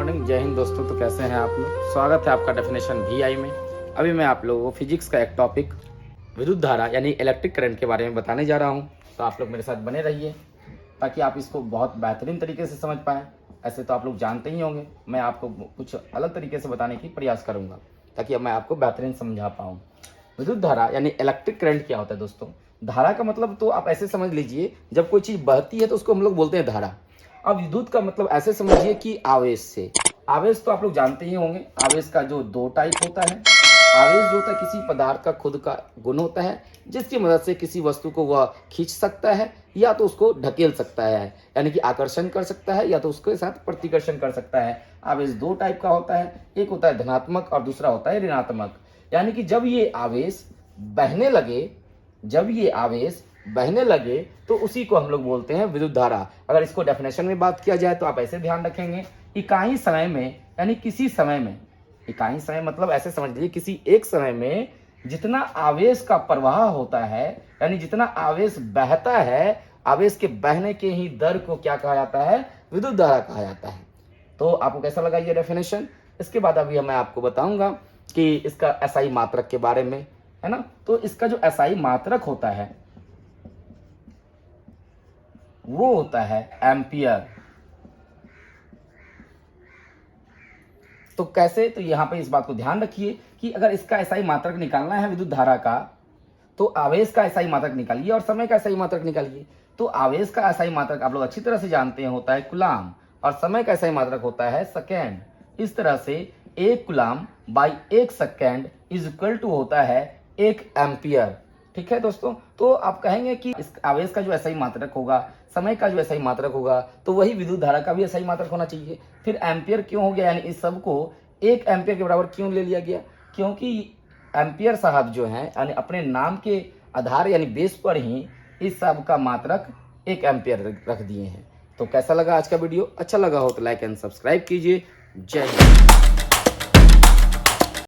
Morning, जय हिंद दोस्तों। तो कैसे हैं आप लोग? स्वागत है आपका डेफिनेशन VI में। अभी मैं आप लोगों को फिजिक्स का एक टॉपिक विद्युत धारा यानी इलेक्ट्रिक करंट के बारे में बताने जा रहा हूं। तो आप लोग मेरे साथ बने रहिए ताकि आप इसको बहुत बेहतरीन तरीके से समझ पाएँ। ऐसे तो आप लोग जानते ही होंगे, मैं आपको कुछ अलग तरीके से बताने की प्रयास करूँगा ताकि मैं आपको बेहतरीन समझा पाऊँ। विद्युत धारा यानी इलेक्ट्रिक करंट क्या होता है दोस्तों? धारा का मतलब तो आप ऐसे समझ लीजिए, जब कोई चीज़ बहती है तो उसको हम लोग बोलते हैं धारा। अब विद्युत का मतलब ऐसे समझिए कि आवेश से। आवेश तो आप लोग जानते ही होंगे, आवेश का जो दो टाइप होता है। आवेश जो होता है किसी पदार्थ का खुद का गुण होता है, जिसकी मदद से किसी वस्तु को वह खींच सकता है या तो उसको ढकेल सकता है, यानी कि आकर्षण कर सकता है या तो उसके साथ प्रतिकर्षण कर सकता है। आवेश दो टाइप का होता है, एक होता है धनात्मक और दूसरा होता है ऋणात्मक। यानी कि जब ये आवेश बहने लगे तो उसी को हम लोग बोलते हैं विद्युत धारा। अगर इसको डेफिनेशन में बात किया जाए तो आप ऐसे ध्यान रखेंगे, इकाई समय में यानी किसी समय में, इकाई समय मतलब ऐसे समझ लीजिए किसी एक समय में जितना आवेश का प्रवाह होता है, यानी जितना आवेश बहता है, आवेश के बहने के ही दर को क्या कहा जाता है? विद्युत धारा कहा जाता है। तो आपको कैसा लगा ये डेफिनेशन? इसके बाद अभी मैं आपको बताऊंगा कि इसका एसआई मात्रक के बारे में, है ना। तो इसका जो एसआई मात्रक होता है वो होता है एम्पियर। तो कैसे? तो यहां पे इस बात को ध्यान रखिए कि अगर इसका एसआई मात्रक निकालना है विद्युत धारा का, तो आवेश का एसआई मात्रक निकालिए और समय का एसआई मात्रक निकालिए। तो आवेश का एसआई मात्रक आप लोग अच्छी तरह से जानते हैं होता है कूलाम, और समय का एसआई मात्रक होता है सेकेंड। इस तरह से 1 coulomb by 1 second is equal to होता है 1 एम्पियर। ठीक है दोस्तों। तो आप कहेंगे कि इस आवेश का जो एसआई मात्रक होगा, समय का जो एसआई मात्रक होगा, तो वही विद्युत धारा का भी एसआई मात्रक होना चाहिए। फिर एम्पियर क्यों हो गया, यानी इस सब को 1 एम्पियर के बराबर क्यों ले लिया गया? क्योंकि एम्पियर साहब जो हैं यानी अपने नाम के आधार यानी बेस पर ही इस सब का मात्रक 1 एम्पियर रख दिए हैं। तो कैसा लगा आज का वीडियो? अच्छा लगा हो तो लाइक एंड सब्सक्राइब कीजिए। जय हिंद।